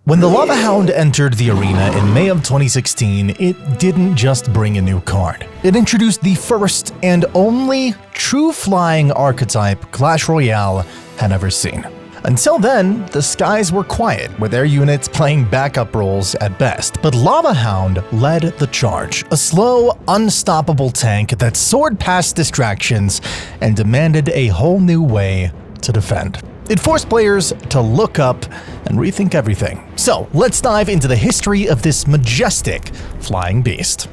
When the Lava Hound entered the arena in May of 2016, it didn't just bring a new card. It introduced the first and only true flying archetype Clash Royale had ever seen. Until then, the skies were quiet, with their units playing backup roles at best. But Lava Hound led the charge, a slow, unstoppable tank that soared past distractions and demanded a whole new way to defend. It forced players to look up and rethink everything. So let's dive into the history of this majestic flying beast.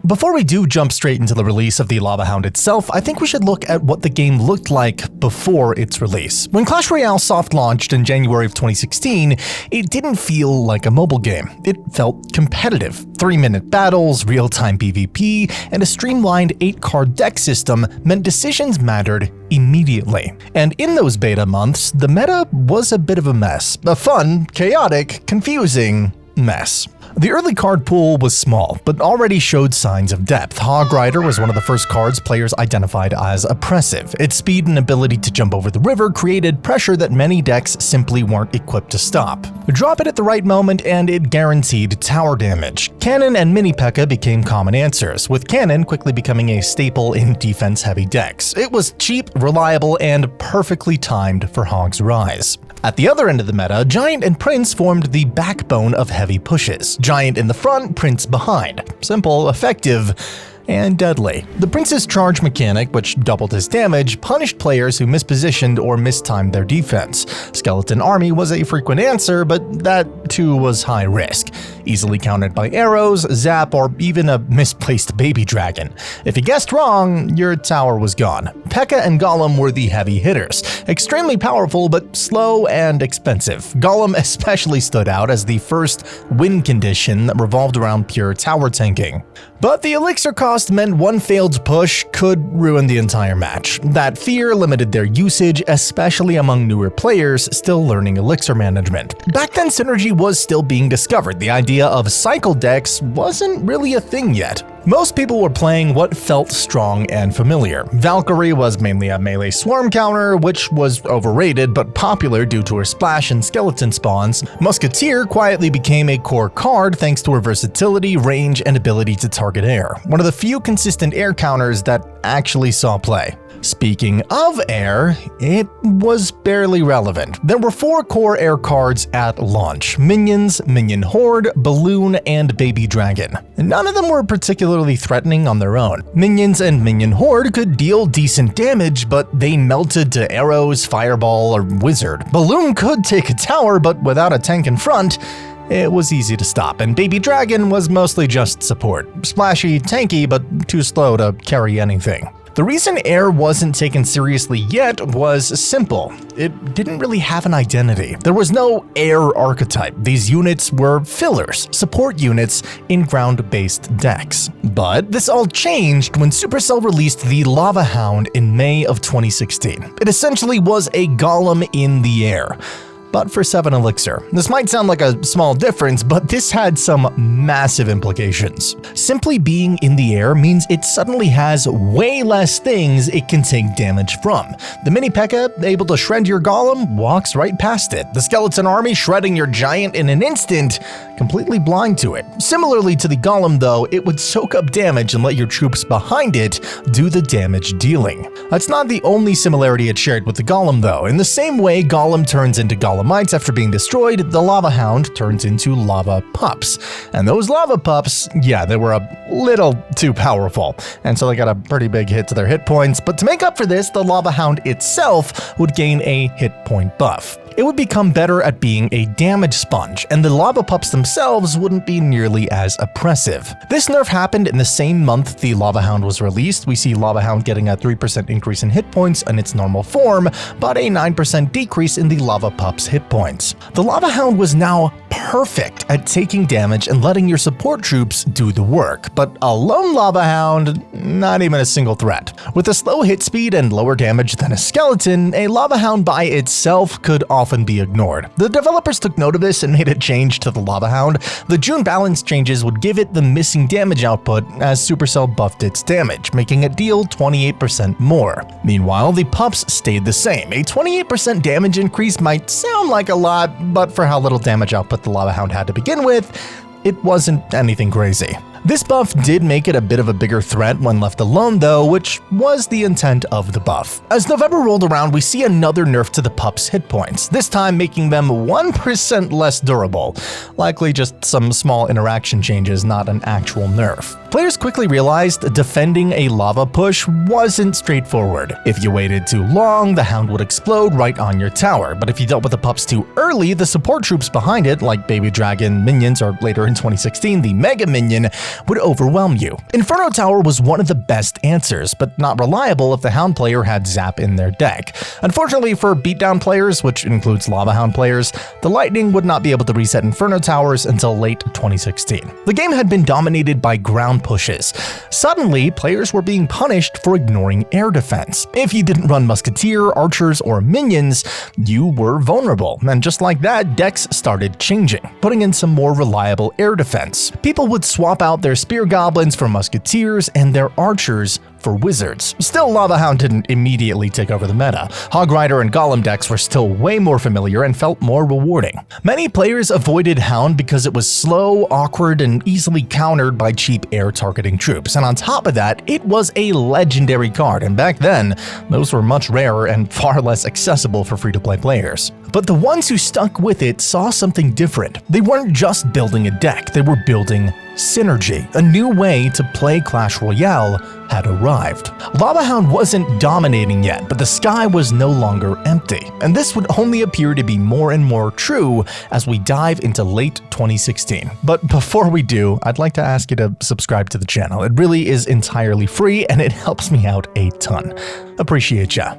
Before we do jump straight into the release of the Lava Hound itself, I think we should look at what the game looked like before its release. When Clash Royale soft launched in January of 2016, it didn't feel like a mobile game. It felt competitive. 3-minute battles, real-time PvP, and a streamlined 8-card deck system meant decisions mattered immediately. And in those beta months, the meta was a bit of a mess. A fun, chaotic, confusing mess. The early card pool was small, but already showed signs of depth. Hog Rider was one of the first cards players identified as oppressive. Its speed and ability to jump over the river created pressure that many decks simply weren't equipped to stop. Drop it at the right moment and it guaranteed tower damage. Cannon and Mini P.E.K.K.A became common answers, with Cannon quickly becoming a staple in defense-heavy decks. It was cheap, reliable, and perfectly timed for Hog's rise. At the other end of the meta, Giant and Prince formed the backbone of heavy pushes. Giant in the front, Prince behind. Simple, effective, and deadly. The Prince's charge mechanic, which doubled his damage, punished players who mispositioned or mistimed their defense. Skeleton Army was a frequent answer, but that too was high risk. Easily countered by arrows, zap, or even a misplaced baby dragon. If you guessed wrong, your tower was gone. P.E.K.K.A and Golem were the heavy hitters. Extremely powerful, but slow and expensive. Golem especially stood out as the first win condition that revolved around pure tower tanking. But the elixir cost meant one failed push could ruin the entire match. That fear limited their usage, especially among newer players still learning elixir management. Back then, synergy was still being discovered. The idea of cycle decks wasn't really a thing yet. Most people were playing what felt strong and familiar. Valkyrie was mainly a melee swarm counter, which was overrated but popular due to her splash and skeleton spawns. Musketeer quietly became a core card thanks to her versatility, range, and ability to target air. One of the few consistent air counters that actually saw play. Speaking of air, it was barely relevant. There were 4 core air cards at launch: Minions, Minion Horde, Balloon, and Baby Dragon. None of them were particularly threatening on their own. Minions and Minion Horde could deal decent damage, but they melted to arrows, fireball, or wizard. Balloon could take a tower, but without a tank in front, it was easy to stop, and Baby Dragon was mostly just support. Splashy, tanky, but too slow to carry anything. The reason air wasn't taken seriously yet was simple. It didn't really have an identity. There was no air archetype. These units were fillers, support units in ground-based decks. But this all changed when Supercell released the Lava Hound in May of 2016. It essentially was a golem in the air, but for 7 elixir. This might sound like a small difference, but this had some massive implications. Simply being in the air means it suddenly has way less things it can take damage from. The Mini P.E.K.K.A, able to shred your golem, walks right past it. The Skeleton Army shredding your giant in an instant, completely blind to it. Similarly to the golem though, it would soak up damage and let your troops behind it do the damage dealing. That's not the only similarity it shared with the golem though. In the same way golem turns into golemites after being destroyed, the Lava Hound turns into lava pups. And those lava pups, yeah, they were a little too powerful, and so they got a pretty big hit to their hit points, but to make up for this, the Lava Hound itself would gain a hit point buff. It would become better at being a damage sponge, and the lava pups themselves wouldn't be nearly as oppressive. This nerf happened in the same month the Lava Hound was released. We see Lava Hound getting a 3% increase in hit points in its normal form, but a 9% decrease in the lava pups' hit points. The Lava Hound was now perfect at taking damage and letting your support troops do the work, but a lone Lava Hound, not even a single threat. With a slow hit speed and lower damage than a skeleton, a Lava Hound by itself could often be ignored. The developers took note of this and made a change to the Lava Hound. The June balance changes would give it the missing damage output as Supercell buffed its damage, making it deal 28% more. Meanwhile, the pups stayed the same. A 28% damage increase might sound like a lot, but for how little damage output the the Lava Hound had to begin with, it wasn't anything crazy. This buff did make it a bit of a bigger threat when left alone though, which was the intent of the buff. As November rolled around, we see another nerf to the pup's hit points, this time making them 1% less durable. Likely just some small interaction changes, not an actual nerf. Players quickly realized defending a lava push wasn't straightforward. If you waited too long, the Hound would explode right on your tower, but if you dealt with the pups too early, the support troops behind it, like Baby Dragon, Minions, or later in 2016, the Mega Minion, would overwhelm you. Inferno Tower was one of the best answers, but not reliable if the Hound player had Zap in their deck. Unfortunately for beatdown players, which includes Lava Hound players, the Lightning would not be able to reset Inferno Towers until late 2016. The game had been dominated by ground pushes. Suddenly, players were being punished for ignoring air defense. If you didn't run Musketeer, Archers, or Minions, you were vulnerable, and just like that, decks started changing, putting in some more reliable air defense. People would swap out their Spear Goblins for Musketeers and their Archers for Wizards. Still, Lava Hound didn't immediately take over the meta. Hog Rider and Golem decks were still way more familiar and felt more rewarding. Many players avoided Hound because it was slow, awkward, and easily countered by cheap air targeting troops, and on top of that, it was a legendary card, and back then, those were much rarer and far less accessible for free-to-play players. But the ones who stuck with it saw something different. They weren't just building a deck, they were building synergy. A new way to play Clash Royale had arrived. Lava Hound wasn't dominating yet, but the sky was no longer empty, and this would only appear to be more and more true as we dive into late 2016. But before we do, I'd like to ask you to subscribe to the channel. It really is entirely free, and it helps me out a ton. Appreciate ya.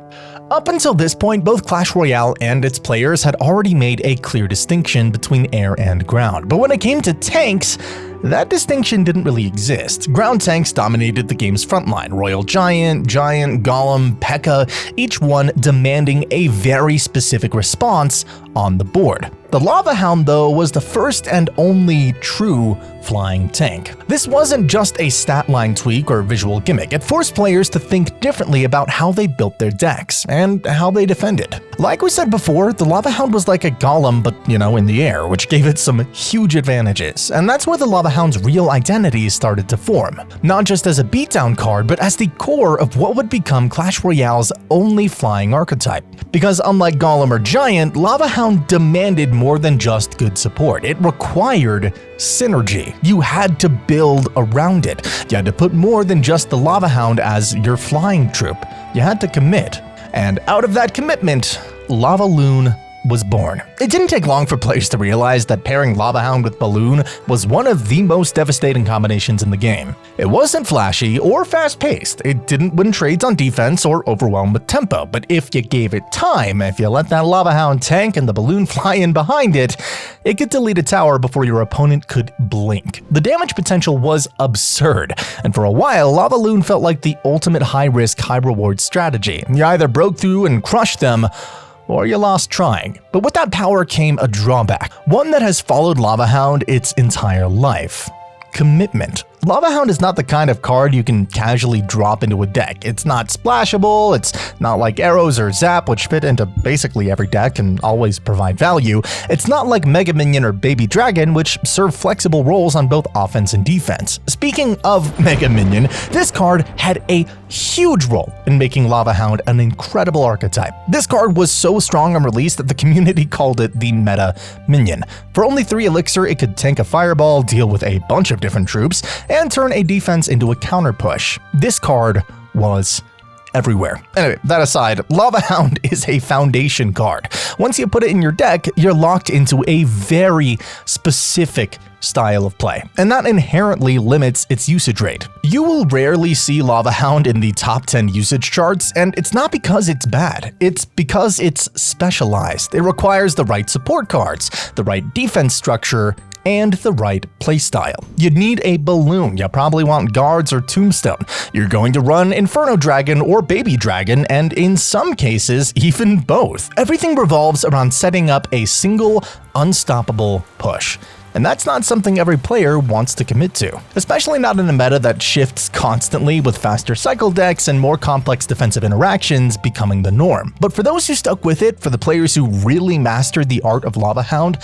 Up until this point, both Clash Royale and its players had already made a clear distinction between air and ground, but when it came to tanks, that distinction didn't really exist. Ground tanks dominated the game's frontline: Royal Giant, Golem, P.E.K.K.A, each one demanding a very specific response on the board. The Lava Hound, though, was the first and only true flying tank. This wasn't just a stat line tweak or visual gimmick. It forced players to think differently about how they built their decks and how they defended. Like we said before, the Lava Hound was like a Golem, but in the air, which gave it some huge advantages. And that's where the Lava Hound's real identity started to form. Not just as a beatdown card, but as the core of what would become Clash Royale's only flying archetype. Because unlike Golem or Giant, Lava Hound demanded more than just good support. It required synergy. You had to build around it. You had to put more than just the Lava Hound as your flying troop. You had to commit. And out of that commitment, Lavaloon was born. It didn't take long for players to realize that pairing Lava Hound with Balloon was one of the most devastating combinations in the game. It wasn't flashy or fast-paced, it didn't win trades on defense or overwhelm with tempo, but if you gave it time, if you let that Lava Hound tank and the Balloon fly in behind it, it could delete a tower before your opponent could blink. The damage potential was absurd, and for a while, Lavaloon felt like the ultimate high-risk, high-reward strategy. You either broke through and crushed them, or you lost trying. But with that power came a drawback, one that has followed Lava Hound its entire life: commitment. Lava Hound is not the kind of card you can casually drop into a deck. It's not splashable, it's not like Arrows or Zap, which fit into basically every deck and always provide value. It's not like Mega Minion or Baby Dragon, which serve flexible roles on both offense and defense. Speaking of Mega Minion, this card had a huge role in making Lava Hound an incredible archetype. This card was so strong on release that the community called it the meta Minion. For only 3 Elixir, it could tank a fireball, deal with a bunch of different troops, and turn a defense into a counter push. This card was everywhere. Anyway, that aside, Lava Hound is a foundation card. Once you put it in your deck, you're locked into a very specific style of play, and that inherently limits its usage rate. You will rarely see Lava Hound in the top 10 usage charts, and it's not because it's bad, it's because it's specialized. It requires the right support cards, the right defense structure, and the right playstyle. You'd need a Balloon, you probably want Guards or Tombstone. You're going to run Inferno Dragon or Baby Dragon, and in some cases, even both. Everything revolves around setting up a single, unstoppable push. And that's not something every player wants to commit to, especially not in a meta that shifts constantly with faster cycle decks and more complex defensive interactions becoming the norm. But for those who stuck with it, for the players who really mastered the art of Lava Hound,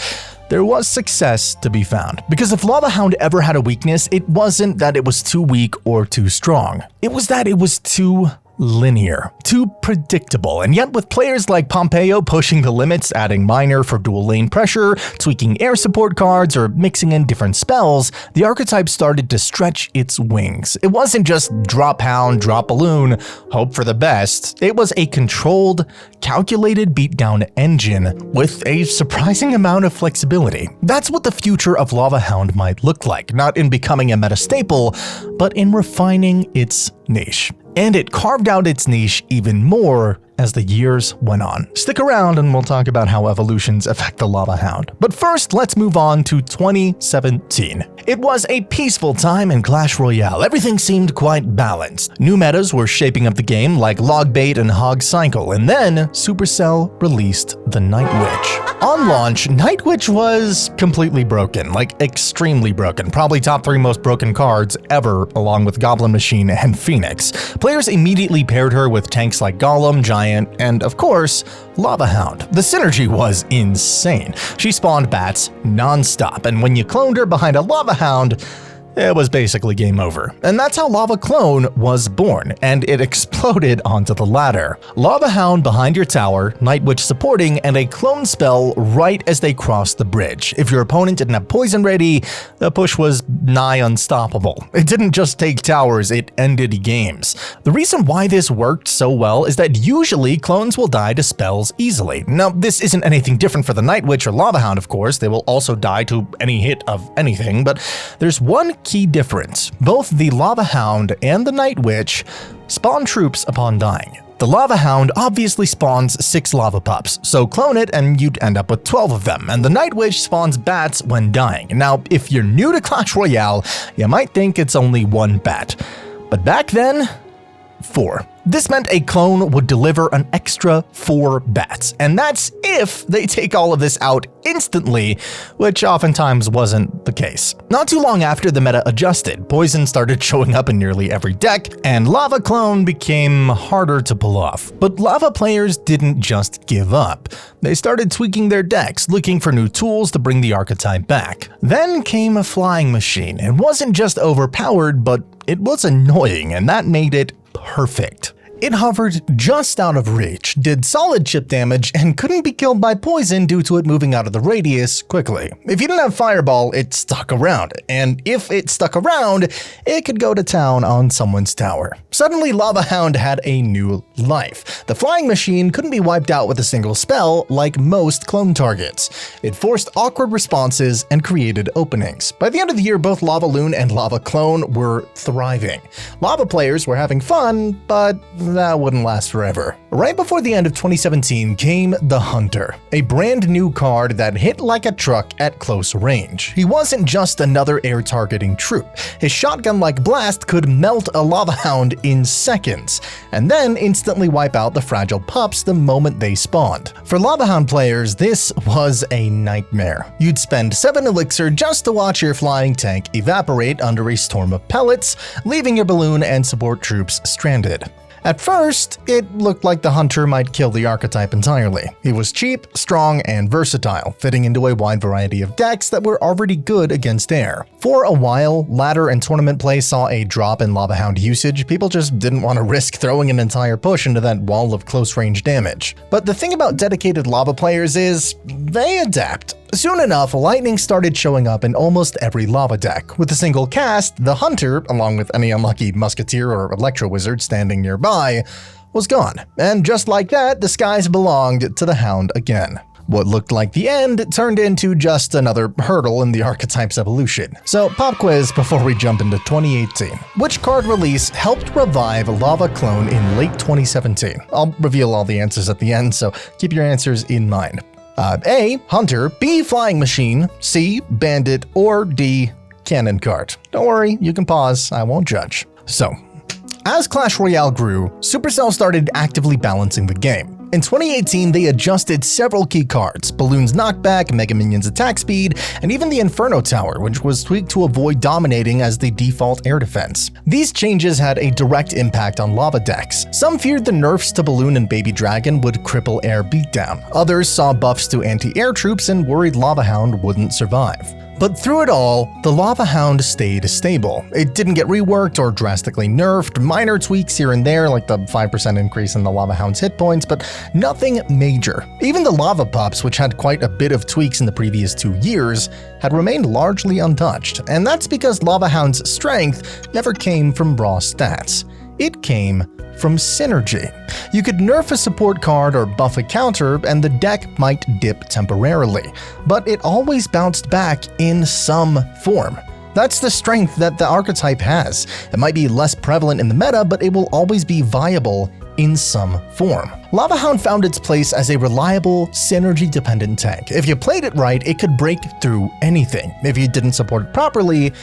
there was success to be found. Because if Lava Hound ever had a weakness, it wasn't that it was too weak or too strong. It was that it was too linear, too predictable, and yet with players like Pompeo pushing the limits, adding Miner for dual lane pressure, tweaking air support cards, or mixing in different spells, the archetype started to stretch its wings. It wasn't just drop Hound, drop Balloon, hope for the best. It was a controlled, calculated beatdown engine with a surprising amount of flexibility. That's what the future of Lava Hound might look like, not in becoming a meta staple, but in refining its niche. And it carved out its niche even more as the years went on. Stick around and we'll talk about how evolutions affect the Lava Hound. But first, let's move on to 2017. It was a peaceful time in Clash Royale. Everything seemed quite balanced. New metas were shaping up the game like Log Bait and Hog Cycle, and then Supercell released the Night Witch. On launch, Night Witch was completely broken, like extremely broken, probably top 3 most broken cards ever, along with Goblin Machine and Phoenix. Players immediately paired her with tanks like Golem, Giant, and of course, Lava Hound. The synergy was insane. She spawned bats non-stop, and when you cloned her behind a Lava Hound, it was basically game over. And that's how Lava Clone was born, and it exploded onto the ladder. Lava Hound behind your tower, Night Witch supporting, and a clone spell right as they crossed the bridge. If your opponent didn't have poison ready, the push was nigh unstoppable. It didn't just take towers, it ended games. The reason why this worked so well is that usually clones will die to spells easily. Now, this isn't anything different for the Night Witch or Lava Hound, of course. They will also die to any hit of anything, but there's one key difference. Both the Lava Hound and the Night Witch spawn troops upon dying. The Lava Hound obviously spawns 6 lava pups, so clone it and you'd end up with 12 of them, and the Night Witch spawns bats when dying. Now, if you're new to Clash Royale, you might think it's only 1 bat, but back then, 4. This meant a clone would deliver an extra 4 bats, and that's if they take all of this out instantly, which oftentimes wasn't the case. Not too long after the meta adjusted, poison started showing up in nearly every deck, and Lava Clone became harder to pull off. But Lava players didn't just give up. They started tweaking their decks, looking for new tools to bring the archetype back. Then came a flying machine. It wasn't just overpowered, but it was annoying, and that made it perfect. It hovered just out of reach, did solid chip damage, and couldn't be killed by poison due to it moving out of the radius quickly. If you didn't have Fireball, it stuck around, and if it stuck around, it could go to town on someone's tower. Suddenly, Lava Hound had a new life. The flying machine couldn't be wiped out with a single spell like most clone targets. It forced awkward responses and created openings. By the end of the year, both Lavaloon and Lava Clone were thriving. Lava players were having fun, but that wouldn't last forever. Right before the end of 2017 came the Hunter, a brand new card that hit like a truck at close range. He wasn't just another air targeting troop. His shotgun-like blast could melt a Lava Hound in seconds, and then instantly wipe out the fragile pups the moment they spawned. For Lava Hound players, this was a nightmare. You'd spend 7 elixir just to watch your flying tank evaporate under a storm of pellets, leaving your balloon and support troops stranded. At first, it looked like the Hunter might kill the archetype entirely. He was cheap, strong, and versatile, fitting into a wide variety of decks that were already good against air. For a while, ladder and tournament play saw a drop in Lava Hound usage. People just didn't want to risk throwing an entire push into that wall of close-range damage. But the thing about dedicated Lava players is, they adapt. Soon enough, lightning started showing up in almost every Lava deck. With a single cast, the Hunter, along with any unlucky Musketeer or Electro Wizard standing nearby, was gone. And just like that, the skies belonged to the Hound again. What looked like the end turned into just another hurdle in the archetype's evolution. So, pop quiz before we jump into 2018. Which card release helped revive Lava Clone in late 2017? I'll reveal all the answers at the end, so keep your answers in mind. A. Hunter, B. Flying Machine, C. Bandit, or D. Cannon Card. Don't worry, you can pause, I won't judge. So, as Clash Royale grew, Supercell started actively balancing the game. In 2018, they adjusted several key cards, Balloon's knockback, Mega Minion's attack speed, and even the Inferno Tower, which was tweaked to avoid dominating as the default air defense. These changes had a direct impact on lava decks. Some feared the nerfs to Balloon and Baby Dragon would cripple air beatdown. Others saw buffs to anti-air troops and worried Lava Hound wouldn't survive. But through it all, the Lava Hound stayed stable. It didn't get reworked or drastically nerfed, minor tweaks here and there like the 5% increase in the Lava Hound's hit points, but nothing major. Even the Lava Pups, which had quite a bit of tweaks in the previous 2 years, had remained largely untouched, and that's because Lava Hound's strength never came from raw stats. It came from synergy. You could nerf a support card or buff a counter and the deck might dip temporarily, but it always bounced back in some form. That's the strength that the archetype has. It might be less prevalent in the meta, but it will always be viable in some form. Lava Hound found its place as a reliable, synergy-dependent tank. If you played it right, it could break through anything. If you didn't support it properly,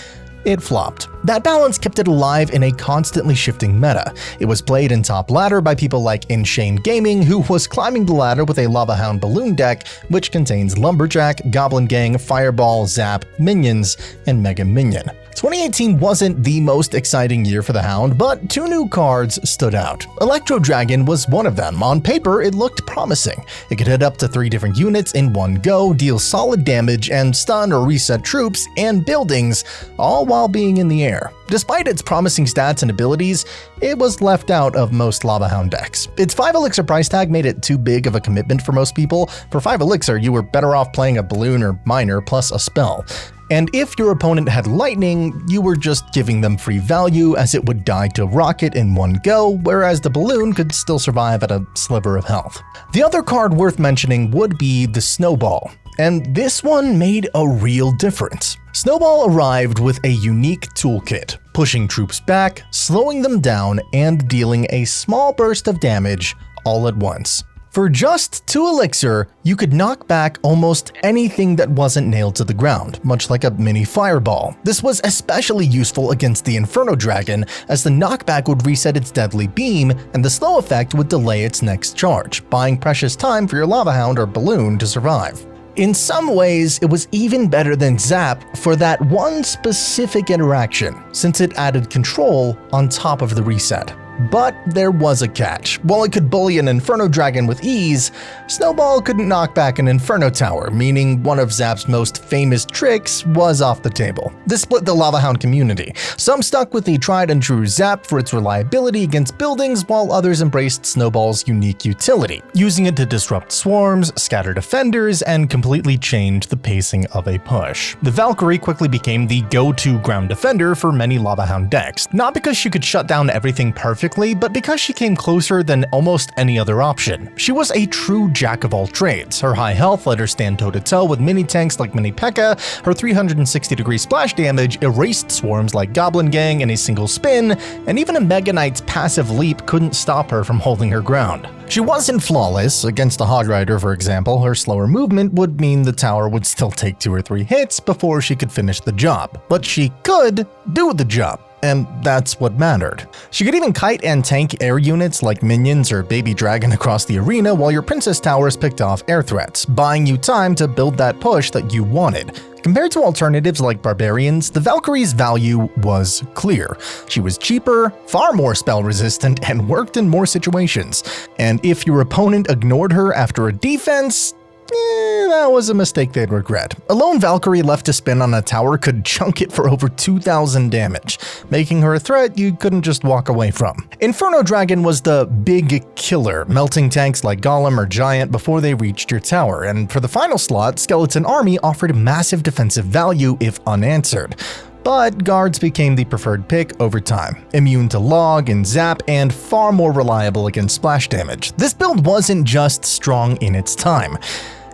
it flopped. That balance kept it alive in a constantly shifting meta. It was played in top ladder by people like Insane Gaming, who was climbing the ladder with a Lava Hound Balloon deck, which contains Lumberjack, Goblin Gang, Fireball, Zap, Minions, and Mega Minion. 2018 wasn't the most exciting year for the Hound, but 2 new cards stood out. Electro Dragon was one of them. On paper, it looked promising. It could hit up to 3 different units in one go, deal solid damage, and stun or reset troops and buildings, all while being in the air. Despite its promising stats and abilities, it was left out of most Lava Hound decks. Its 5 Elixir price tag made it too big of a commitment for most people. For 5 Elixir, you were better off playing a Balloon or Miner plus a spell. And if your opponent had lightning, you were just giving them free value as it would die to rocket in one go, whereas the Balloon could still survive at a sliver of health. The other card worth mentioning would be the Snowball, and this one made a real difference. Snowball arrived with a unique toolkit, pushing troops back, slowing them down, and dealing a small burst of damage all at once. For just 2 Elixir, you could knock back almost anything that wasn't nailed to the ground, much like a mini fireball. This was especially useful against the Inferno Dragon, as the knockback would reset its deadly beam, and the slow effect would delay its next charge, buying precious time for your Lava Hound or Balloon to survive. In some ways, it was even better than Zap for that one specific interaction, since it added control on top of the reset. But there was a catch. While it could bully an Inferno Dragon with ease, Snowball couldn't knock back an Inferno Tower, meaning one of Zap's most famous tricks was off the table. This split the Lava Hound community. Some stuck with the tried and true Zap for its reliability against buildings, while others embraced Snowball's unique utility, using it to disrupt swarms, scatter defenders, and completely change the pacing of a push. The Valkyrie quickly became the go-to ground defender for many Lava Hound decks, not because she could shut down everything perfectly, but because she came closer than almost any other option. She was a true jack of all trades. Her high health let her stand toe-to-toe with mini-tanks like Mini P.E.K.K.A, her 360-degree splash damage erased swarms like Goblin Gang in a single spin, and even a Mega Knight's passive leap couldn't stop her from holding her ground. She wasn't flawless. Against a Hog Rider, for example, her slower movement would mean the tower would still take 2 or 3 hits before she could finish the job. But she could do the job, and that's what mattered. She could even kite and tank air units like Minions or Baby Dragon across the arena while your Princess Towers picked off air threats, buying you time to build that push that you wanted. Compared to alternatives like Barbarians, the Valkyrie's value was clear. She was cheaper, far more spell resistant, and worked in more situations. And if your opponent ignored her after a defense, that was a mistake they'd regret. A lone Valkyrie left to spin on a tower could chunk it for over 2,000 damage, making her a threat you couldn't just walk away from. Inferno Dragon was the big killer, melting tanks like Golem or Giant before they reached your tower, and for the final slot, Skeleton Army offered massive defensive value if unanswered. But guards became the preferred pick over time, immune to log and zap and far more reliable against splash damage. This build wasn't just strong in its time.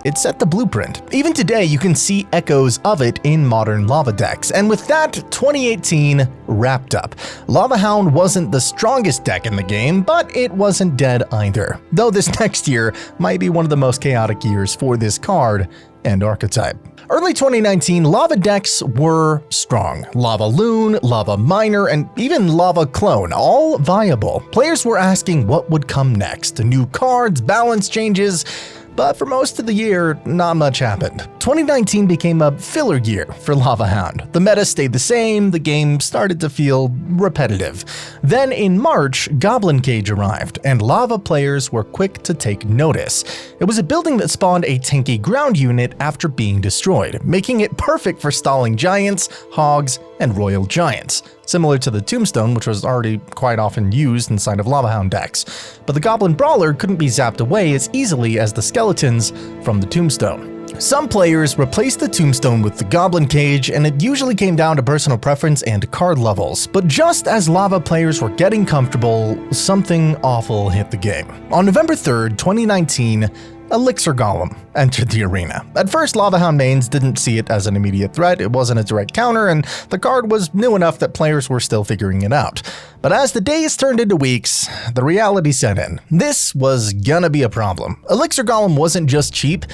It set the blueprint. Even today, you can see echoes of it in modern lava decks. And with that, 2018 wrapped up. Lava Hound wasn't the strongest deck in the game, but it wasn't dead either. Though this next year might be one of the most chaotic years for this card and archetype. Early 2019, lava decks were strong. Lavaloon, Lava Miner, and even Lava Clone, all viable. Players were asking what would come next, new cards, balance changes, but for most of the year, not much happened. 2019 became a filler year for Lava Hound. The meta stayed the same, the game started to feel repetitive. Then in March, Goblin Cage arrived, and Lava players were quick to take notice. It was a building that spawned a tanky ground unit after being destroyed, making it perfect for stalling giants, hogs, and royal giants, similar to the Tombstone, which was already quite often used inside of Lava Hound decks. But the Goblin Brawler couldn't be zapped away as easily as the skeletons from the Tombstone. Some players replaced the Tombstone with the Goblin Cage, and it usually came down to personal preference and card levels. But just as Lava players were getting comfortable, something awful hit the game. On November 3rd, 2019, Elixir Golem entered the arena. At first, Lava Hound mains didn't see it as an immediate threat, it wasn't a direct counter, and the card was new enough that players were still figuring it out. But as the days turned into weeks, the reality set in. This was gonna be a problem. Elixir Golem wasn't just cheap,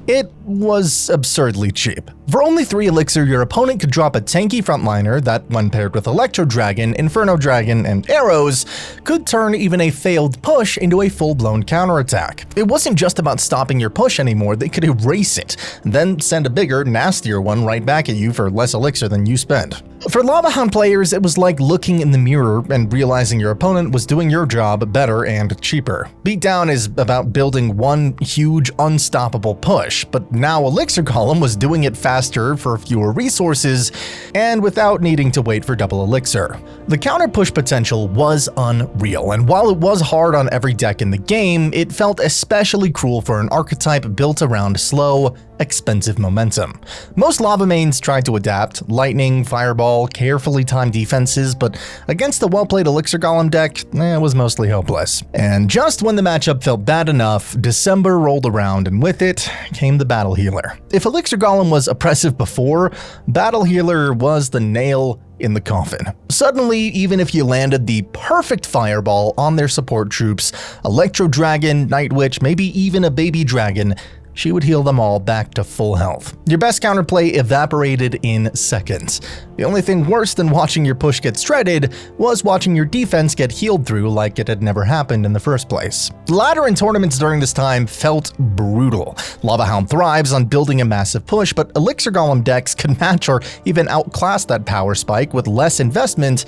it was absurdly cheap. For only 3 Elixir, your opponent could drop a tanky frontliner that, when paired with Electro Dragon, Inferno Dragon, and arrows, could turn even a failed push into a full-blown counterattack. It wasn't just about stopping your push anymore, they could erase it, then send a bigger, nastier one right back at you for less Elixir than you spend. For Lava Hound players, it was like looking in the mirror and realizing your opponent was doing your job better and cheaper. Beatdown is about building one huge, unstoppable push, but now Elixir Golem was doing it faster for fewer resources and without needing to wait for double Elixir. The counter push potential was unreal, and while it was hard on every deck in the game, it felt especially cruel for an archetype built around slow, expensive momentum. Most Lava mains tried to adapt, lightning, fireball, carefully timed defenses, but against the well-played Elixir Golem deck, it was mostly hopeless. And just when the matchup felt bad enough, December rolled around, and with it came the Battle Healer. If Elixir Golem was oppressive before, Battle Healer was the nail in the coffin. Suddenly, even if you landed the perfect fireball on their support troops, Electro Dragon, Night Witch, maybe even a baby dragon, she would heal them all back to full health. Your best counterplay evaporated in seconds. The only thing worse than watching your push get shredded was watching your defense get healed through like it had never happened in the first place. The ladder in tournaments during this time felt brutal. Lava Hound thrives on building a massive push, but Elixir Golem decks could match or even outclass that power spike with less investment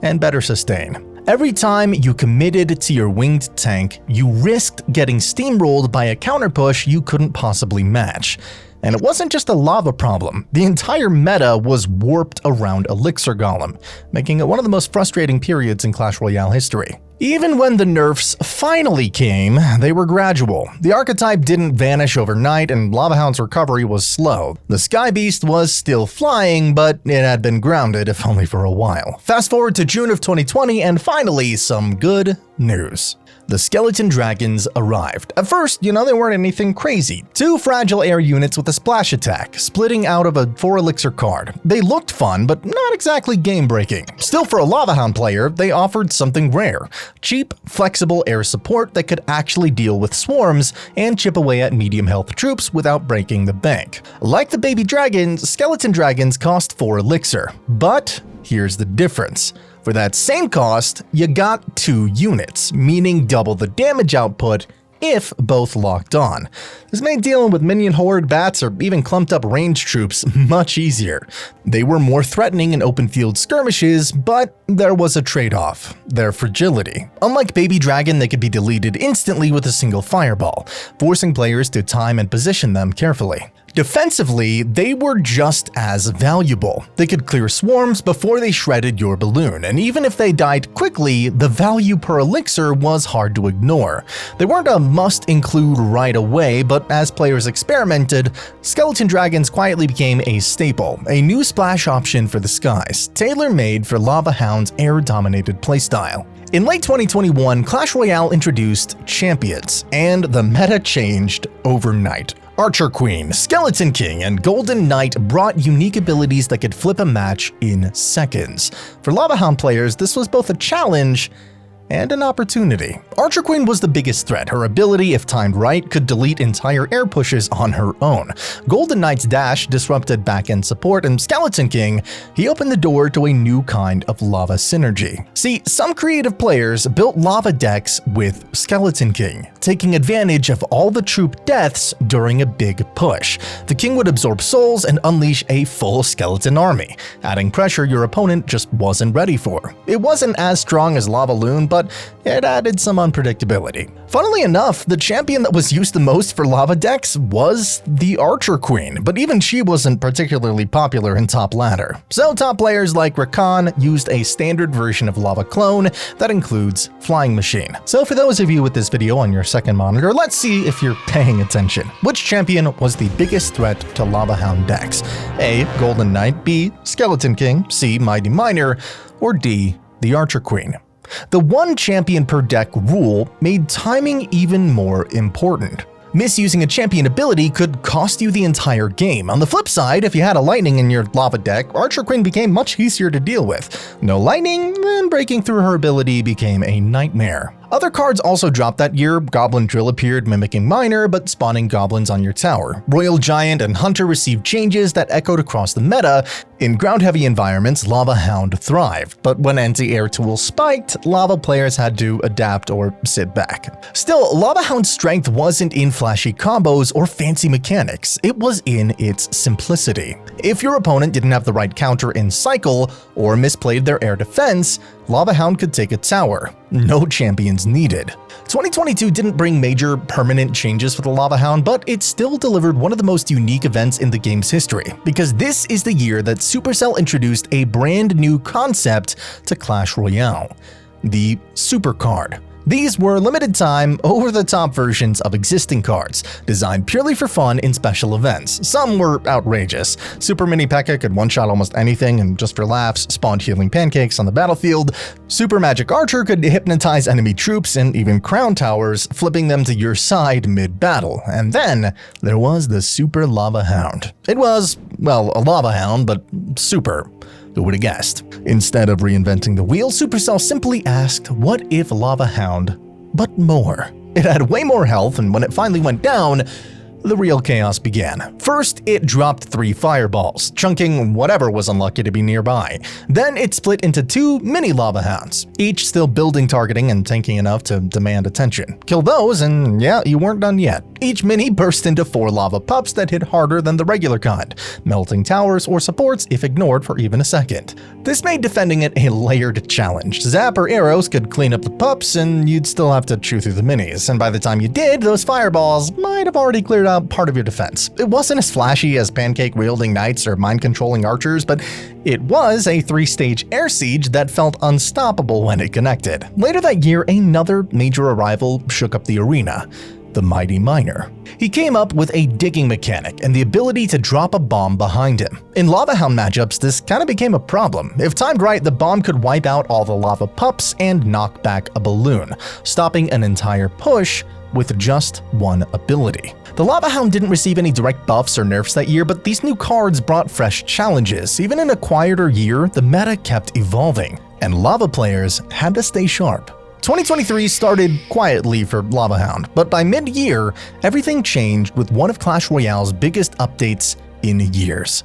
and better sustain. Every time you committed to your winged tank, you risked getting steamrolled by a counter push you couldn't possibly match. And it wasn't just a lava problem, the entire meta was warped around Elixir Golem, making it one of the most frustrating periods in Clash Royale history. Even when the nerfs finally came, they were gradual. The archetype didn't vanish overnight, and Lava Hound's recovery was slow. The Sky Beast was still flying, but it had been grounded, if only for a while. Fast forward to June of 2020, and finally, some good news. The Skeleton Dragons arrived. At first, they weren't anything crazy. 2 fragile air units with a splash attack, splitting out of a 4 Elixir card. They looked fun, but not exactly game-breaking. Still, for a Lava Hound player, they offered something rare. Cheap, flexible air support that could actually deal with swarms and chip away at medium health troops without breaking the bank. Like the baby dragons, Skeleton Dragons cost 4 Elixir. But here's the difference. For that same cost, you got 2 units, meaning double the damage output if both locked on. This made dealing with minion horde, bats, or even clumped up ranged troops much easier. They were more threatening in open field skirmishes, but there was a trade-off: their fragility. Unlike Baby Dragon, they could be deleted instantly with a single fireball, forcing players to time and position them carefully. Defensively, they were just as valuable. They could clear swarms before they shredded your balloon, and even if they died quickly, the value per elixir was hard to ignore. They weren't a must-include right away, but as players experimented, Skeleton Dragons quietly became a staple, a new splash option for the skies, tailor-made for Lava Hound's air-dominated playstyle. In late 2021, Clash Royale introduced champions, and the meta changed overnight. Archer Queen, Skeleton King, and Golden Knight brought unique abilities that could flip a match in seconds. For Lava Hound players, this was both a challenge and an opportunity. Archer Queen was the biggest threat. Her ability, if timed right, could delete entire air pushes on her own. Golden Knight's dash disrupted back-end support, and Skeleton King, he opened the door to a new kind of lava synergy. See, some creative players built lava decks with Skeleton King, taking advantage of all the troop deaths during a big push. The king would absorb souls and unleash a full skeleton army, adding pressure your opponent just wasn't ready for. It wasn't as strong as Lavaloon, but it added some unpredictability. Funnily enough, the champion that was used the most for lava decks was the Archer Queen, but even she wasn't particularly popular in top ladder. So top players like Rakan used a standard version of Lava Clone that includes Flying Machine. So for those of you with this video on your second monitor, let's see if you're paying attention. Which champion was the biggest threat to Lava Hound decks? A. Golden Knight, B. Skeleton King, C. Mighty Miner, or D. the Archer Queen? The one champion per deck rule made timing even more important. Misusing a champion ability could cost you the entire game. On the flip side, if you had a lightning in your lava deck, Archer Queen became much easier to deal with. No lightning, then breaking through her ability became a nightmare. Other cards also dropped that year. Goblin Drill appeared, mimicking Miner, but spawning goblins on your tower. Royal Giant and Hunter received changes that echoed across the meta. In ground-heavy environments, Lava Hound thrived, but when anti-air tools spiked, lava players had to adapt or sit back. Still, Lava Hound's strength wasn't in flashy combos or fancy mechanics, it was in its simplicity. If your opponent didn't have the right counter in cycle, or misplayed their air defense, Lava Hound could take a tower. No champions needed. 2022 didn't bring major permanent changes for the Lava Hound, but it still delivered one of the most unique events in the game's history, because this is the year that Supercell introduced a brand new concept to Clash Royale: the Super Card. These were limited-time, over-the-top versions of existing cards, designed purely for fun in special events. Some were outrageous. Super Mini P.E.K.K.A could one-shot almost anything and just for laughs spawned healing pancakes on the battlefield. Super Magic Archer could hypnotize enemy troops and even crown towers, flipping them to your side mid-battle. And then there was the Super Lava Hound. It was, well, a Lava Hound, but super. Who would have guessed? Instead of reinventing the wheel, Supercell simply asked, what if Lava Hound, but more? It had way more health, and when it finally went down, the real chaos began. First, it dropped 3 fireballs, chunking whatever was unlucky to be nearby. Then it split into 2 mini Lava Hounds, each still building, targeting, and tanking enough to demand attention. Kill those, and yeah, you weren't done yet. Each mini burst into 4 lava pups that hit harder than the regular kind, melting towers or supports if ignored for even a second. This made defending it a layered challenge. Zap or arrows could clean up the pups, and you'd still have to chew through the minis, and by the time you did, those fireballs might have already cleared out part of your defense. It wasn't as flashy as pancake-wielding knights or mind-controlling archers, but it was a 3-stage air siege that felt unstoppable when it connected. Later that year, another major arrival shook up the arena: the Mighty Miner. He came up with a digging mechanic and the ability to drop a bomb behind him. In Lava Hound matchups, this kind of became a problem. If timed right, the bomb could wipe out all the lava pups and knock back a balloon, stopping an entire push with just one ability. The Lava Hound didn't receive any direct buffs or nerfs that year, but these new cards brought fresh challenges. Even in a quieter year, the meta kept evolving, and lava players had to stay sharp. 2023 started quietly for Lava Hound, but by mid-year, everything changed with one of Clash Royale's biggest updates in years: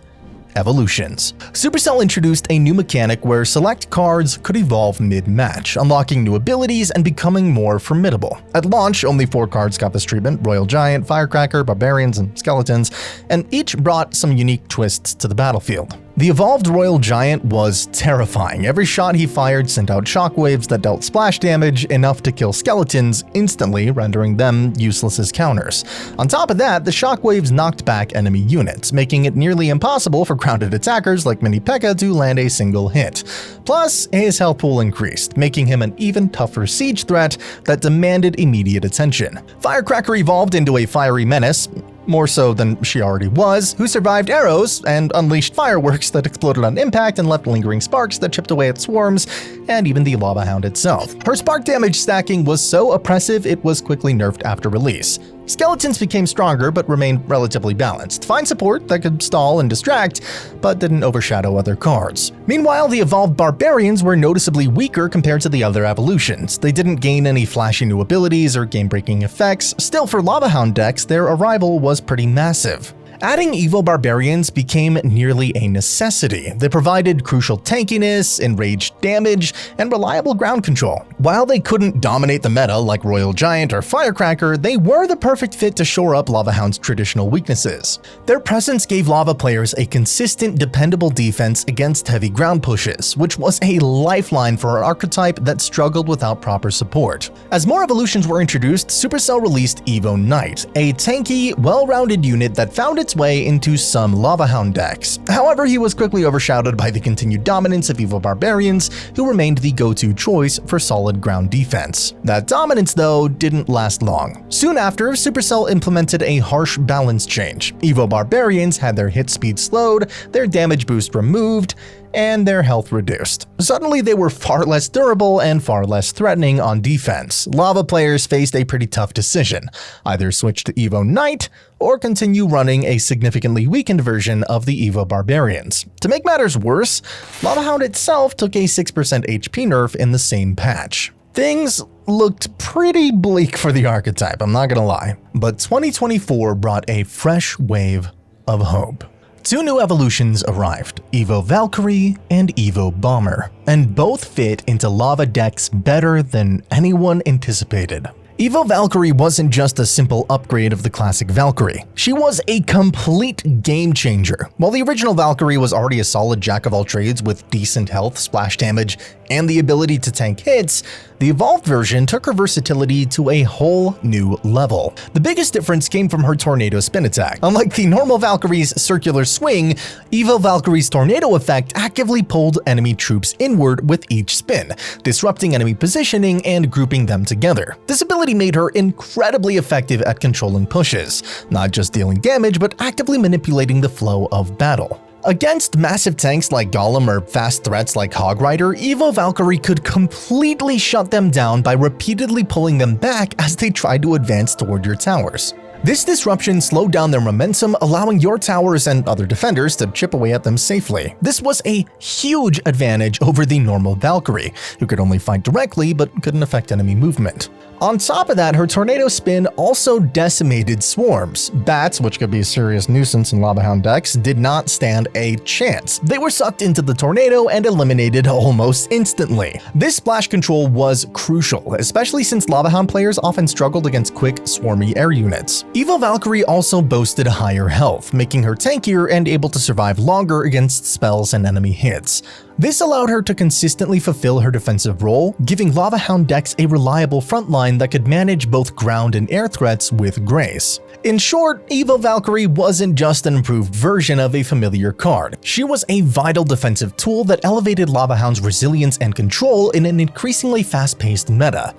evolutions. Supercell introduced a new mechanic where select cards could evolve mid-match, unlocking new abilities and becoming more formidable. At launch, only 4 cards got this treatment: Royal Giant, Firecracker, Barbarians, and Skeletons, and each brought some unique twists to the battlefield. The evolved Royal Giant was terrifying. Every shot he fired sent out shockwaves that dealt splash damage, enough to kill skeletons instantly, rendering them useless as counters. On top of that, the shockwaves knocked back enemy units, making it nearly impossible for grounded attackers like Mini P.E.K.K.A to land a single hit. Plus, his health pool increased, making him an even tougher siege threat that demanded immediate attention. Firecracker evolved into a fiery menace, more so than she already was, who survived arrows and unleashed fireworks that exploded on impact and left lingering sparks that chipped away at swarms and even the Lava Hound itself. Her spark damage stacking was so oppressive it was quickly nerfed after release. Skeletons became stronger but remained relatively balanced. Fine support that could stall and distract, but didn't overshadow other cards. Meanwhile, the evolved barbarians were noticeably weaker compared to the other evolutions. They didn't gain any flashy new abilities or game-breaking effects. Still, for Lava Hound decks, their arrival was pretty massive. Adding Evo Barbarians became nearly a necessity. They provided crucial tankiness, enraged damage, and reliable ground control. While they couldn't dominate the meta like Royal Giant or Firecracker, they were the perfect fit to shore up Lava Hound's traditional weaknesses. Their presence gave Lava players a consistent, dependable defense against heavy ground pushes, which was a lifeline for an archetype that struggled without proper support. As more evolutions were introduced, Supercell released Evo Knight, a tanky, well-rounded unit that found its way into some Lava Hound decks. However, he was quickly overshadowed by the continued dominance of Evo Barbarians, who remained the go-to choice for solid ground defense. That dominance, though, didn't last long. Soon after, Supercell implemented a harsh balance change. Evo Barbarians had their hit speed slowed, their damage boost removed, and their health reduced. Suddenly, they were far less durable and far less threatening on defense. Lava players faced a pretty tough decision: either switch to Evo Knight or continue running a significantly weakened version of the Evo Barbarians. To make matters worse, Lava Hound itself took a 6% HP nerf in the same patch. Things looked pretty bleak for the archetype, I'm not gonna lie. But 2024 brought a fresh wave of hope. Two new evolutions arrived, Evo Valkyrie and Evo Bomber, and both fit into Lava decks better than anyone anticipated. Evo Valkyrie wasn't just a simple upgrade of the classic Valkyrie. She was a complete game changer. While the original Valkyrie was already a solid jack-of-all-trades with decent health, splash damage, and the ability to tank hits, the evolved version took her versatility to a whole new level. The biggest difference came from her tornado spin attack. Unlike the normal Valkyrie's circular swing, Evo Valkyrie's tornado effect actively pulled enemy troops inward with each spin, disrupting enemy positioning and grouping them together. This ability made her incredibly effective at controlling pushes, not just dealing damage but actively manipulating the flow of battle. Against massive tanks like Golem or fast threats like Hog Rider, Evo Valkyrie could completely shut them down by repeatedly pulling them back as they tried to advance toward your towers. This disruption slowed down their momentum, allowing your towers and other defenders to chip away at them safely. This was a huge advantage over the normal Valkyrie, who could only fight directly but couldn't affect enemy movement. On top of that, her tornado spin also decimated swarms. Bats, which could be a serious nuisance in Lava Hound decks, did not stand a chance. They were sucked into the tornado and eliminated almost instantly. This splash control was crucial, especially since Lava Hound players often struggled against quick, swarmy air units. Evo Valkyrie also boasted higher health, making her tankier and able to survive longer against spells and enemy hits. This allowed her to consistently fulfill her defensive role, giving Lava Hound decks a reliable frontline that could manage both ground and air threats with grace. In short, Evo Valkyrie wasn't just an improved version of a familiar card. She was a vital defensive tool that elevated Lava Hound's resilience and control in an increasingly fast-paced meta.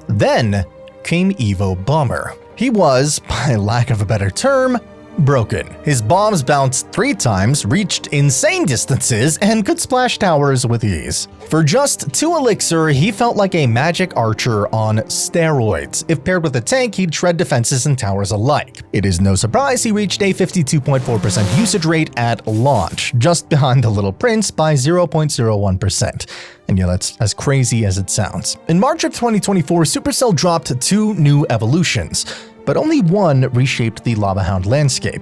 Then came Evo Bomber. He was, by lack of a better term, broken. His bombs bounced 3 times, reached insane distances, and could splash towers with ease. For just 2 elixir, he felt like a magic archer on steroids. If paired with a tank, he'd shred defenses and towers alike. It is no surprise he reached a 52.4% usage rate at launch, just behind the Little Prince by 0.01%. And yeah, that's as crazy as it sounds. In March of 2024, Supercell dropped 2 new evolutions, but only one reshaped the Lava Hound landscape: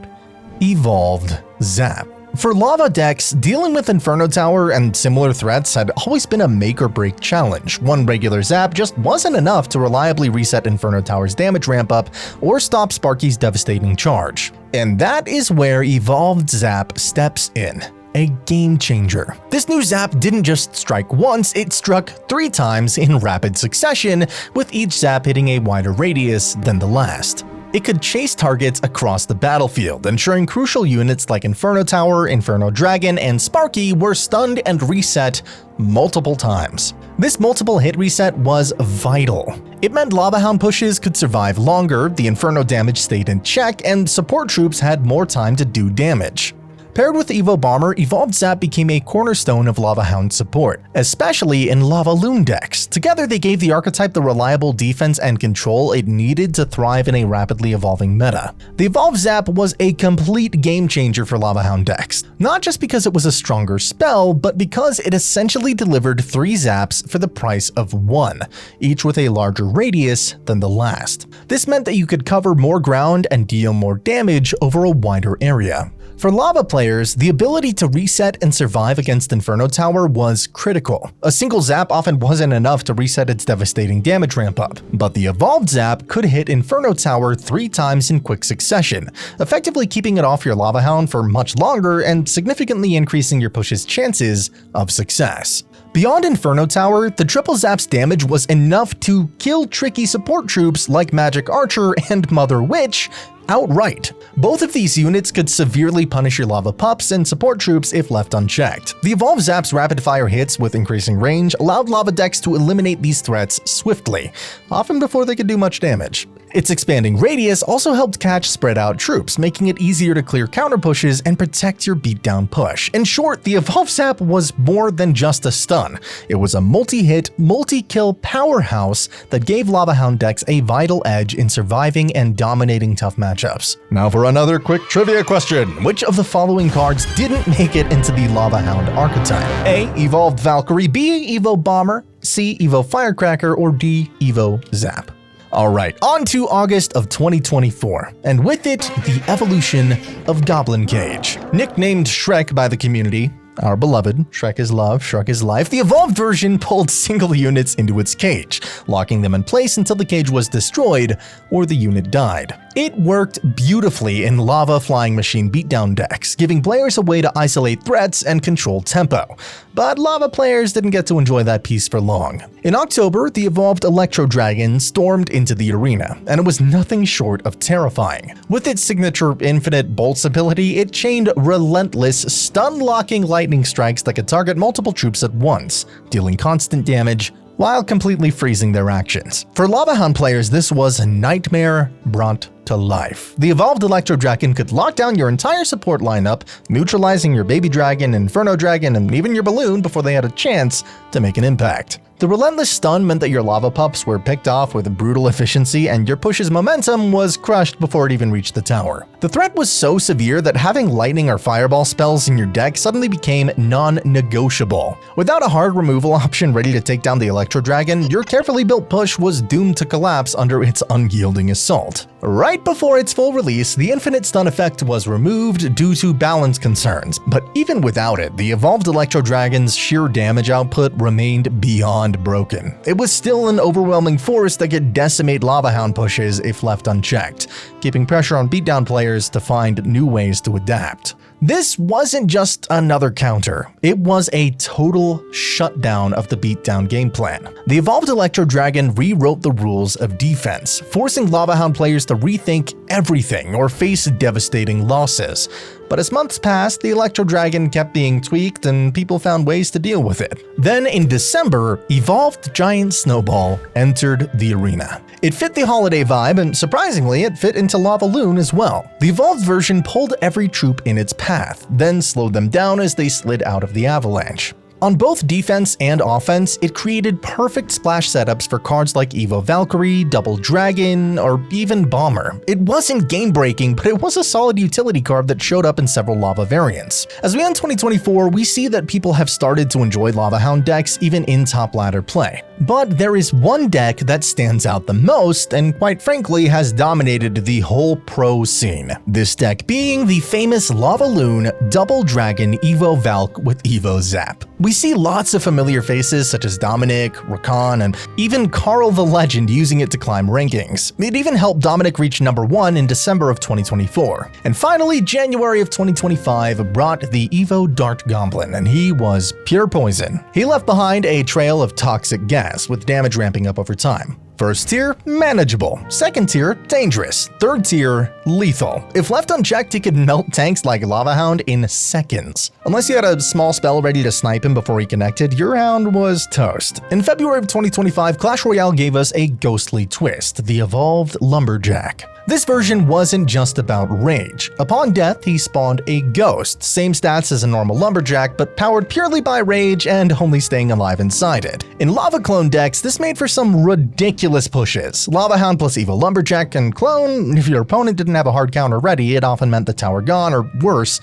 Evolved Zap. For Lava decks, dealing with Inferno Tower and similar threats had always been a make-or-break challenge. One regular zap just wasn't enough to reliably reset Inferno Tower's damage ramp-up or stop Sparky's devastating charge. And that is where Evolved Zap steps in. A game changer. This new zap didn't just strike once, it struck 3 times in rapid succession, with each zap hitting a wider radius than the last. It could chase targets across the battlefield, ensuring crucial units like Inferno Tower, Inferno Dragon, and Sparky were stunned and reset multiple times. This multiple hit reset was vital. It meant Lava Hound pushes could survive longer, the Inferno damage stayed in check, and support troops had more time to do damage. Paired with Evo Bomber, Evolved Zap became a cornerstone of Lava Hound support, especially in Lavaloon decks. Together, they gave the archetype the reliable defense and control it needed to thrive in a rapidly evolving meta. The Evolved Zap was a complete game changer for Lava Hound decks, not just because it was a stronger spell, but because it essentially delivered 3 zaps for the price of 1, each with a larger radius than the last. This meant that you could cover more ground and deal more damage over a wider area. For Lava players, the ability to reset and survive against Inferno Tower was critical. A single zap often wasn't enough to reset its devastating damage ramp up, but the Evolved Zap could hit Inferno Tower 3 times in quick succession, effectively keeping it off your Lava Hound for much longer and significantly increasing your push's chances of success. Beyond Inferno Tower, the triple zap's damage was enough to kill tricky support troops like Magic Archer and Mother Witch outright. Both of these units could severely punish your Lava Pups and support troops if left unchecked. The Evolved Zap's rapid-fire hits with increasing range allowed Lava decks to eliminate these threats swiftly, often before they could do much damage. Its expanding radius also helped catch spread-out troops, making it easier to clear counter pushes and protect your beatdown push. In short, the Evolved Zap was more than just a stun. It was a multi-hit, multi-kill powerhouse that gave Lava Hound decks a vital edge in surviving and dominating tough matchups. Now for another quick trivia question. Which of the following cards didn't make it into the Lava Hound archetype? A. Evolved Valkyrie, B. Evo Bomber, C. Evo Firecracker, or D. Evo Zap? Alright, on to August of 2024, and with it, the evolution of Goblin Cage. Nicknamed Shrek by the community, our beloved, Shrek is love, Shrek is life, the evolved version pulled single units into its cage, locking them in place until the cage was destroyed or the unit died. It worked beautifully in Lava Flying Machine beatdown decks, giving players a way to isolate threats and control tempo. But Lava players didn't get to enjoy that piece for long. In October, the evolved Electro Dragon stormed into the arena, and it was nothing short of terrifying. With its signature Infinite Bolts ability, it chained relentless, stun-locking lightning strikes that could target multiple troops at once, dealing constant damage while completely freezing their actions. For Lava Hound players, this was a nightmare brought to life. The evolved Electro Dragon could lock down your entire support lineup, neutralizing your Baby Dragon, Inferno Dragon, and even your Balloon before they had a chance to make an impact. The relentless stun meant that your Lava Pups were picked off with brutal efficiency and your push's momentum was crushed before it even reached the tower. The threat was so severe that having lightning or fireball spells in your deck suddenly became non-negotiable. Without a hard removal option ready to take down the Electro Dragon, your carefully built push was doomed to collapse under its unyielding assault. Right before its full release, the infinite stun effect was removed due to balance concerns, but even without it, the evolved Electro Dragon's sheer damage output remained beyond broken. It was still an overwhelming force that could decimate Lava Hound pushes if left unchecked, keeping pressure on beatdown players to find new ways to adapt. This wasn't just another counter, it was a total shutdown of the beatdown game plan. The evolved Electro Dragon rewrote the rules of defense, forcing Lava Hound players to rethink everything or face devastating losses. But as months passed, the Electro Dragon kept being tweaked and people found ways to deal with it. Then in December, Evolved Giant Snowball entered the arena. It fit the holiday vibe, and surprisingly, it fit into Lavaloon as well. The evolved version pulled every troop in its path, then slowed them down as they slid out of the avalanche. On both defense and offense, it created perfect splash setups for cards like Evo Valkyrie, Double Dragon, or even Bomber. It wasn't game-breaking, but it was a solid utility card that showed up in several Lava variants. As we end 2024, we see that people have started to enjoy Lava Hound decks even in top ladder play. But there is one deck that stands out the most and quite frankly has dominated the whole pro scene. This deck being the famous Lavaloon Double Dragon Evo Valk with Evo Zap. We see lots of familiar faces such as Dominic, Rakan, and even Carl the Legend using it to climb rankings. It even helped Dominic reach number 1 in December of 2024. And finally, January of 2025 brought the Evo Dart Goblin, and he was pure poison. He left behind a trail of toxic gas, with damage ramping up over time. First tier, manageable. Second tier, dangerous. Third tier, lethal. If left unchecked, he could melt tanks like Lava Hound in seconds. Unless you had a small spell ready to snipe him before he connected, your Hound was toast. In February of 2025, Clash Royale gave us a ghostly twist, the evolved Lumberjack. This version wasn't just about rage. Upon death, he spawned a ghost, same stats as a normal Lumberjack, but powered purely by rage and only staying alive inside it. In Lava Clone decks, this made for some ridiculous pushes. Lava Hound plus Evo Lumberjack and Clone, if your opponent didn't have a hard counter ready, it often meant the tower gone, or worse,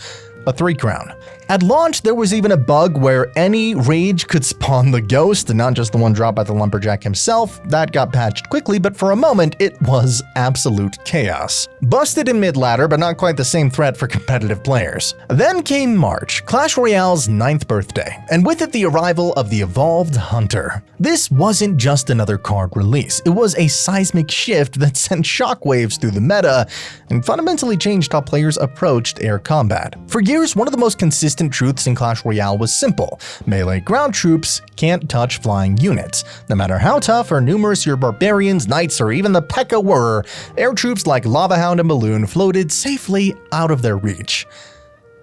a 3-crown. At launch, there was even a bug where any rage could spawn the ghost, and not just the one dropped by the Lumberjack himself. That got patched quickly, but for a moment, it was absolute chaos. Busted in mid-ladder, but not quite the same threat for competitive players. Then came March, Clash Royale's 9th birthday, and with it the arrival of the Evolved Hunter. This wasn't just another card release, it was a seismic shift that sent shockwaves through the meta and fundamentally changed how players approached air combat. For years, one of the most consistent truths in Clash Royale was simple: melee ground troops can't touch flying units. No matter how tough or numerous your barbarians, knights, or even the P.E.K.K.A. were, air troops like Lava Hound and Balloon floated safely out of their reach.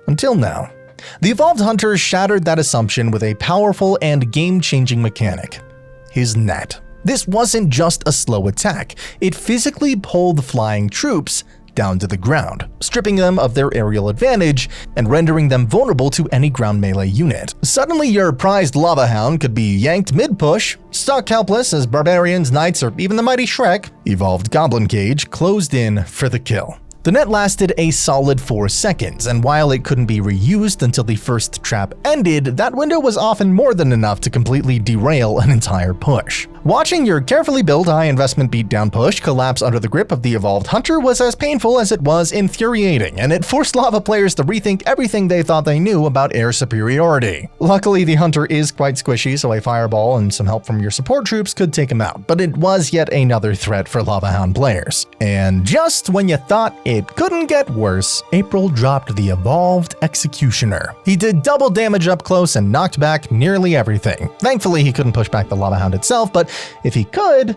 Until now. The Evolved Hunter shattered that assumption with a powerful and game-changing mechanic: his net. This wasn't just a slow attack, it physically pulled flying troops down to the ground, stripping them of their aerial advantage and rendering them vulnerable to any ground melee unit. Suddenly, your prized Lava Hound could be yanked mid-push, stuck helpless as barbarians, knights, or even the mighty Shrek, evolved Goblin Cage, closed in for the kill. The net lasted a solid 4 seconds, and while it couldn't be reused until the first trap ended, that window was often more than enough to completely derail an entire push. Watching your carefully built high-investment beatdown push collapse under the grip of the Evolved Hunter was as painful as it was infuriating, and it forced Lava players to rethink everything they thought they knew about air superiority. Luckily, the Hunter is quite squishy, so a fireball and some help from your support troops could take him out, but it was yet another threat for Lava Hound players. And just when you thought it couldn't get worse, April dropped the Evolved Executioner. He did double damage up close and knocked back nearly everything. Thankfully, he couldn't push back the Lava Hound itself, but if he could,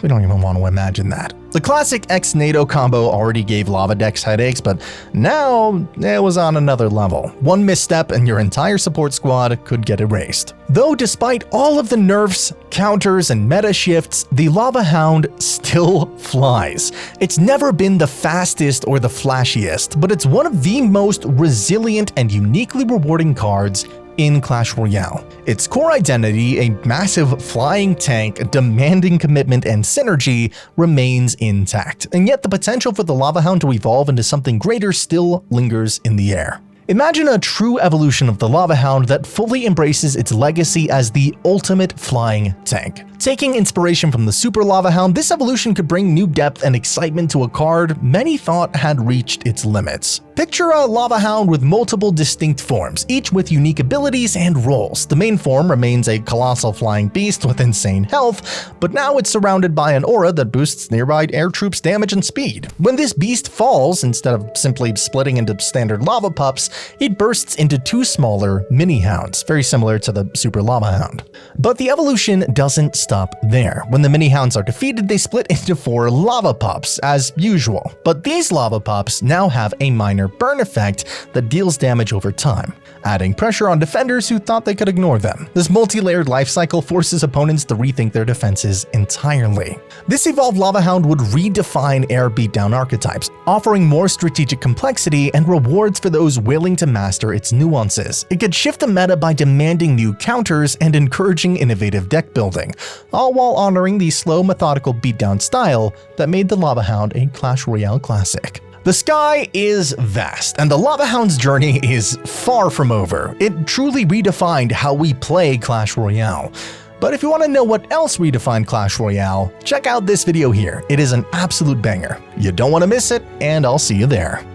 we don't even want to imagine that. The classic X-NATO combo already gave Lava decks headaches, but now it was on another level. One misstep and your entire support squad could get erased. Though despite all of the nerfs, counters, and meta shifts, the Lava Hound still flies. It's never been the fastest or the flashiest, but it's one of the most resilient and uniquely rewarding cards in Clash Royale. Its core identity, a massive flying tank demanding commitment and synergy, remains intact, and yet the potential for the Lava Hound to evolve into something greater still lingers in the air. Imagine a true evolution of the Lava Hound that fully embraces its legacy as the ultimate flying tank. Taking inspiration from the Super Lava Hound, this evolution could bring new depth and excitement to a card many thought had reached its limits. Picture a Lava Hound with multiple distinct forms, each with unique abilities and roles. The main form remains a colossal flying beast with insane health, but now it's surrounded by an aura that boosts nearby air troops' damage and speed. When this beast falls, instead of simply splitting into standard lava pups, it bursts into 2 smaller mini hounds, very similar to the Super Lava Hound. But the evolution doesn't stop there. When the mini hounds are defeated, they split into 4 lava pups, as usual. But these lava pups now have a minor burn effect that deals damage over time, adding pressure on defenders who thought they could ignore them. This multi-layered life cycle forces opponents to rethink their defenses entirely. This evolved Lava Hound would redefine air beatdown archetypes, offering more strategic complexity and rewards for those willing to master its nuances. It could shift the meta by demanding new counters and encouraging innovative deck building, all while honoring the slow, methodical beatdown style that made the Lava Hound a Clash Royale classic. The sky is vast, and the Lava Hound's journey is far from over. It truly redefined how we play Clash Royale. But if you want to know what else redefined Clash Royale, check out this video here. It is an absolute banger. You don't want to miss it, and I'll see you there.